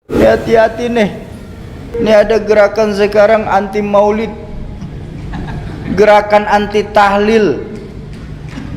Ini hati-hati nih. Ini ada gerakan sekarang anti maulid, gerakan anti tahlil.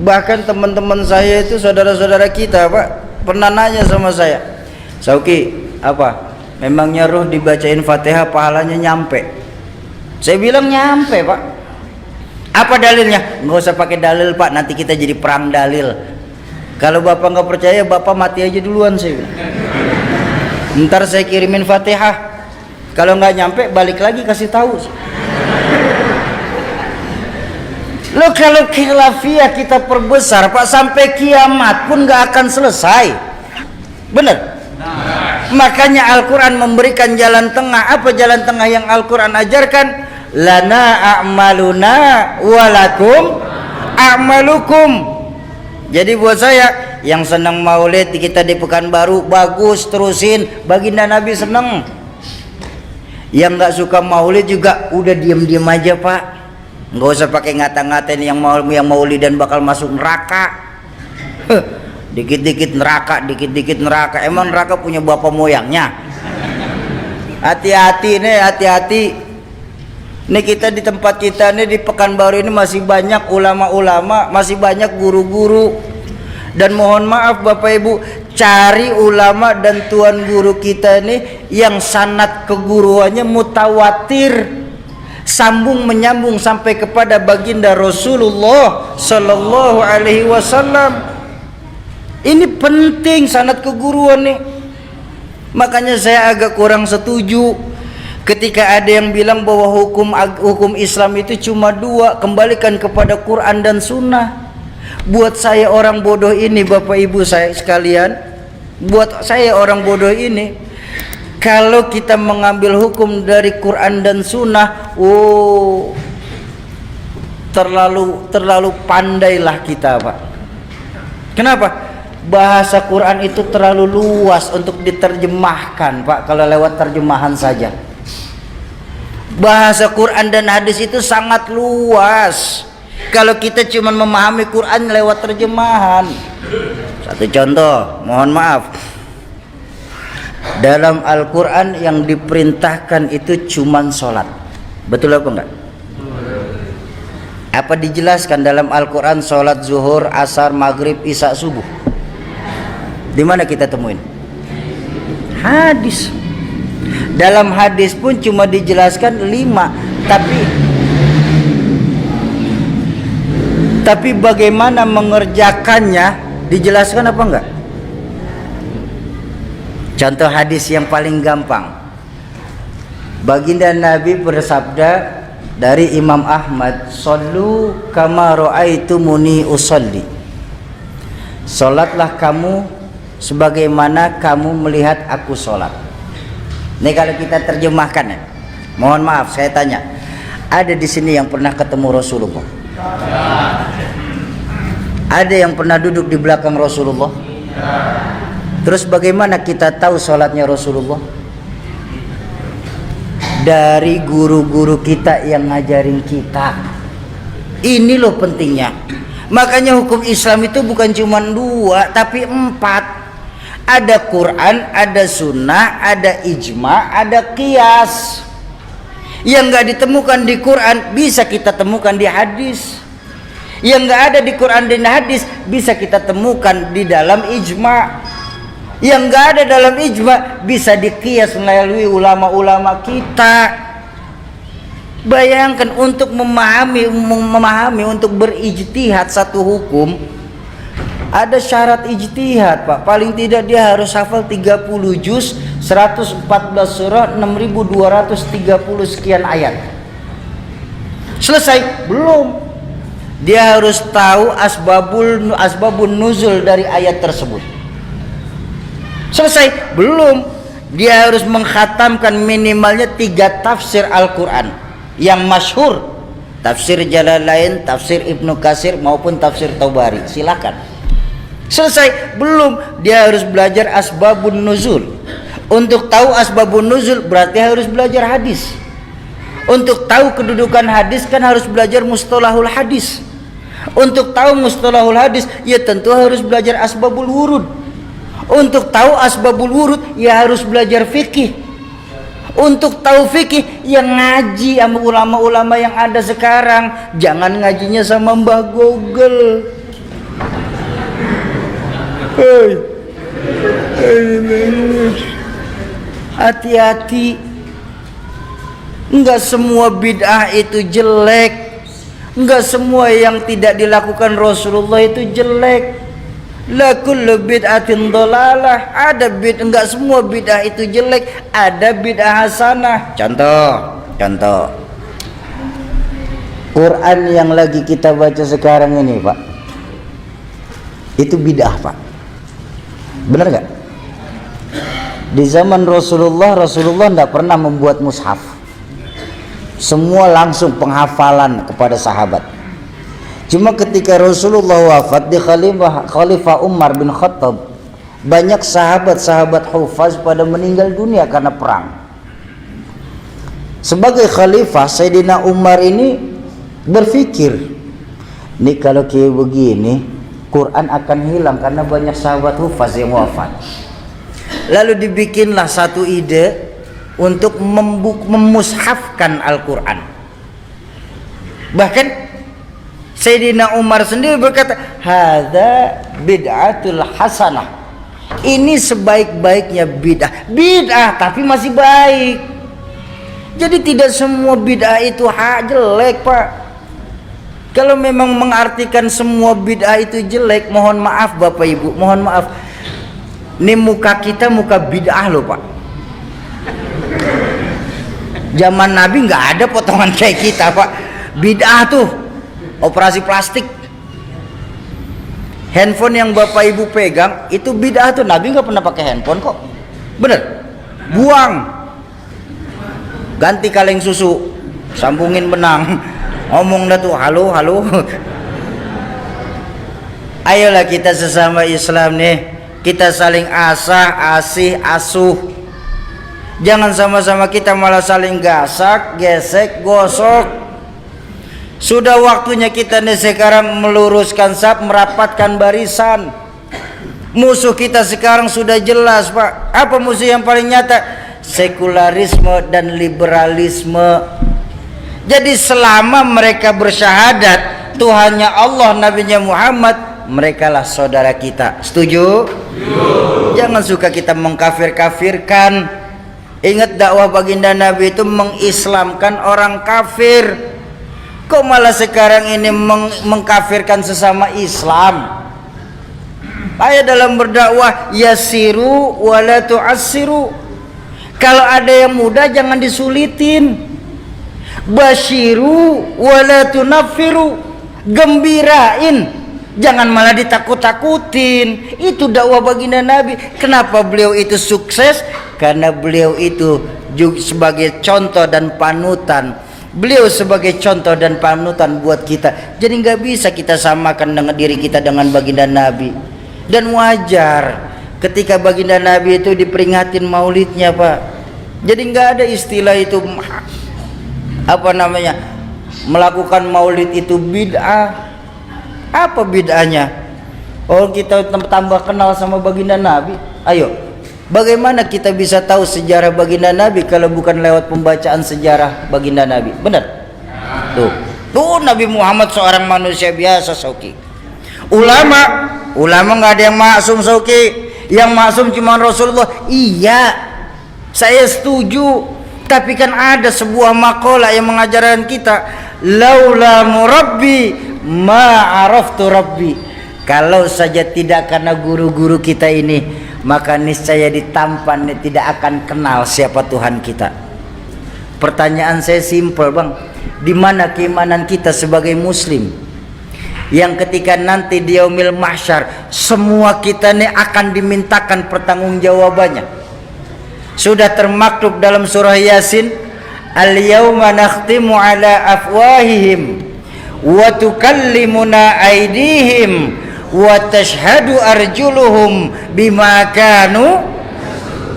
Bahkan teman-teman saya itu, saudara-saudara kita, Pak, pernah nanya sama saya, Sauki, apa? Memangnya roh dibacain Fatihah pahalanya nyampe? Saya bilang nyampe, Pak. Apa dalilnya? Nggak usah pakai dalil, Pak, nanti kita jadi perang dalil. Kalau Bapak nggak percaya, Bapak mati aja duluan, saya bilang. Ntar saya kirimin Fatihah. Kalau nggak nyampe, balik lagi kasih tahu. Lo kalau khilafiyah kita perbesar, Pak, sampai kiamat pun nggak akan selesai. Bener? Makanya Al-Quran memberikan jalan tengah. Apa jalan tengah yang Al-Quran ajarkan? Lana a'maluna walakum a'malukum. Jadi buat saya yang senang maulid kita di Pekanbaru, bagus, terusin. Baginda Nabi senang. Yang nggak suka maulid juga udah diam-diam aja, Pak. Nggak usah pakai ngata-ngatain yang maulid dan bakal masuk neraka. Dikit-dikit neraka, dikit-dikit neraka. Emang neraka punya bapak moyangnya? Hati-hati nih, hati-hati. Nih kita di tempat kita nih di Pekanbaru ini masih banyak ulama-ulama, masih banyak guru-guru. Dan mohon maaf Bapak Ibu, cari ulama dan tuan guru kita nih yang sanad keguruannya mutawatir, sambung menyambung sampai kepada baginda Rasulullah Sallallahu Alaihi Wasallam. Ini penting sanad keguruan nih. Makanya saya agak kurang setuju ketika ada yang bilang bahwa hukum Islam itu cuma dua, kembalikan kepada Quran dan Sunnah. Buat saya orang bodoh ini, Bapak Ibu saya sekalian, buat saya orang bodoh ini, kalau kita mengambil hukum dari Quran dan Sunnah, terlalu pandailah kita, Pak. Kenapa? Bahasa Quran itu terlalu luas untuk diterjemahkan, Pak, kalau lewat terjemahan saja. Bahasa Quran dan hadis itu sangat luas kalau kita cuma memahami Quran lewat terjemahan. Satu contoh, mohon maaf, dalam Al-Quran yang diperintahkan itu cuma sholat. Betul apa enggak? Apa dijelaskan dalam Al-Quran sholat zuhur, asar, maghrib, isya, subuh? Di mana kita temuin? Hadis. Dalam hadis pun cuma dijelaskan 5, tapi bagaimana mengerjakannya dijelaskan apa enggak? Contoh hadis yang paling gampang. Baginda Nabi bersabda dari Imam Ahmad, "Shallu kama ra'aitumuni usolli." Salatlah kamu sebagaimana kamu melihat aku sholat. Ini kalau kita terjemahkan ya. Mohon maaf saya tanya, ada di sini yang pernah ketemu Rasulullah? Ada yang pernah duduk di belakang Rasulullah? Terus bagaimana kita tahu sholatnya Rasulullah? Dari guru-guru kita yang ngajarin kita. Ini loh pentingnya. Makanya hukum Islam itu bukan cuma 2 tapi 4. Ada Quran, ada Sunnah, ada ijma, ada qiyas. Yang nggak ditemukan di Quran bisa kita temukan di hadis. Yang nggak ada di Quran dan hadis bisa kita temukan di dalam ijma. Yang nggak ada dalam ijma bisa diqiyas melalui ulama-ulama kita. Bayangkan untuk memahami untuk berijtihad satu hukum, ada syarat ijtihad, Pak. Paling tidak dia harus hafal 30 juz, 114 surah, 6230 sekian ayat. Selesai? Belum. Dia harus tahu asbabun nuzul dari ayat tersebut. Selesai? Belum. Dia harus mengkhatamkan minimalnya 3 tafsir Al-Quran yang masyhur, tafsir Jalalain, tafsir Ibnu Katsir maupun tafsir Tabari. Silakan. Selesai? Belum. Dia harus belajar asbabun nuzul. Untuk tahu asbabun nuzul berarti harus belajar hadis. Untuk tahu kedudukan hadis kan harus belajar mustalahul hadis. Untuk tahu mustalahul hadis ya tentu harus belajar asbabul wurud. Untuk tahu asbabul wurud ya harus belajar fikih. Untuk tahu fikih yang ngaji sama ulama-ulama yang ada sekarang. Jangan ngajinya sama Mbah Google. Hati-hati. Enggak semua bid'ah itu jelek. Enggak semua yang tidak dilakukan Rasulullah itu jelek. La kullu bid'atin dhalalah. Ada enggak semua bid'ah itu jelek, ada bid'ah hasanah. Contoh. Quran yang lagi kita baca sekarang ini, Pak. Itu bid'ah, Pak. Benar enggak? Di zaman Rasulullah tidak pernah membuat mushaf. Semua langsung penghafalan kepada sahabat. Cuma ketika Rasulullah wafat di Khalifah Umar bin Khattab, banyak sahabat-sahabat hufaz pada meninggal dunia karena perang. Sebagai khalifah, Sayyidina Umar ini berpikir, nih kalau kayak begini Quran akan hilang karena banyak sahabat hufaz yang wafat. Lalu dibikinlah satu ide untuk memushafkan Al-Quran. Bahkan Sayyidina Umar sendiri berkata, hadza bid'atul hasanah. Ini sebaik-baiknya bid'ah. Bid'ah tapi masih baik. Jadi tidak semua bid'ah itu jelek, Pak. Kalau memang mengartikan semua bid'ah itu jelek, mohon maaf Bapak Ibu, mohon maaf. Ini muka kita muka bid'ah loh, Pak. Zaman Nabi nggak ada potongan kayak kita, Pak. Bid'ah tuh operasi plastik. Handphone yang Bapak Ibu pegang itu bid'ah tuh. Nabi nggak pernah pakai handphone kok. Bener? Buang. Ganti kaleng susu, sambungin benang. Ngomong dah tuh, halo. Ayolah kita sesama Islam nih, kita saling asuh. Jangan sama-sama kita malah saling gasak, gesek, gosok. Sudah waktunya kita nih sekarang meluruskan saf, merapatkan barisan. Musuh kita sekarang sudah jelas, Pak. Apa musuh yang paling nyata? Sekularisme dan liberalisme. Jadi selama mereka bersyahadat Tuhannya Allah, Nabinya Muhammad, merekalah saudara kita. Setuju? Jangan suka kita mengkafir-kafirkan. Ingat dakwah baginda Nabi itu mengislamkan orang kafir. Kok malah sekarang ini mengkafirkan sesama Islam? Ayo dalam berdakwah, yasiru wala tu'assiru. Kalau ada yang mudah jangan disulitin. Basyiru wala tunaffiru. Gembirain, jangan malah ditakut-takutin. Itu dakwah baginda Nabi. Kenapa beliau itu sukses? Karena beliau itu juga sebagai contoh dan panutan. Beliau sebagai contoh dan panutan buat kita. Jadi nggak bisa kita samakan dengan diri kita dengan baginda Nabi. Dan wajar ketika baginda Nabi itu diperingatin maulidnya, Pak. Jadi nggak ada istilah itu melakukan maulid itu bid'ah. Apa bid'ahnya? Oh, kita tambah kenal sama baginda Nabi. Ayo, bagaimana kita bisa tahu sejarah baginda Nabi kalau bukan lewat pembacaan sejarah baginda Nabi? Benar? Tuh Nabi Muhammad seorang manusia biasa, Soki. Ulama nggak ada yang maksum, Soki. Yang maksum cuma Rasulullah. Iya, saya setuju. Tapi kan ada sebuah makalah yang mengajarkan kita, laula murabbi ma araftu rabbi. Kalau saja tidak karena guru-guru kita ini, maka niscaya ditampan tidak akan kenal siapa Tuhan kita. Pertanyaan saya simpel, Bang. Di mana keimanan kita sebagai muslim yang ketika nanti di yaumil mahsyar semua kita ini akan dimintakan pertanggungjawabannya? Sudah termaktub dalam surah Yasin, al-yauma nakhtimu ala afwahihim wa tukallimuna aydihim wa tashhadu arjuluhum bima kanu.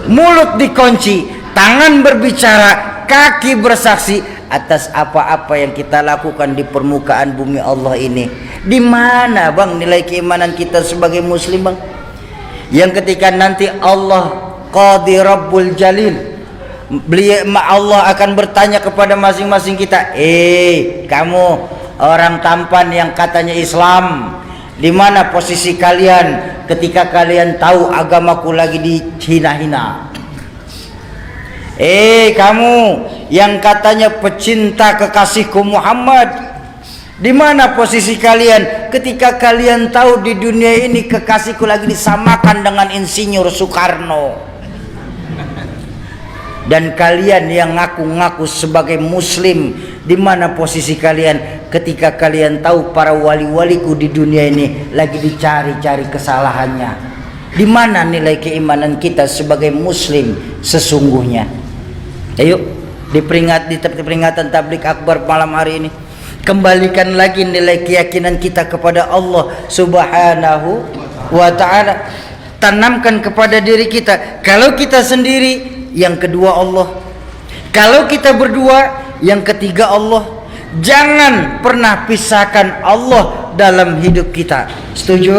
Mulut dikunci, tangan berbicara, kaki bersaksi atas apa-apa yang kita lakukan di permukaan bumi Allah ini. Di mana, Bang, nilai keimanan kita sebagai muslim, Bang? yang ketika nanti Allah Qadi Rabbul Jalil, Allah akan bertanya kepada masing-masing kita, kamu orang tampan yang katanya Islam, di mana posisi kalian ketika kalian tahu agamaku lagi dihina-hina? Kamu yang katanya pecinta kekasihku Muhammad, di mana posisi kalian ketika kalian tahu di dunia ini kekasihku lagi disamakan dengan Insinyur Soekarno? Dan kalian yang ngaku-ngaku sebagai muslim, di mana posisi kalian ketika kalian tahu para wali-waliku di dunia ini lagi dicari-cari kesalahannya? Di mana nilai keimanan kita sebagai muslim sesungguhnya? Ayo di peringatan tablik akbar malam hari ini, kembalikan lagi nilai keyakinan kita kepada Allah Subhanahu wa ta'ala. Tanamkan kepada diri kita, kalau kita sendiri, yang kedua Allah. Kalau kita berdua, yang ketiga Allah. Jangan pernah pisahkan Allah dalam hidup kita. Setuju?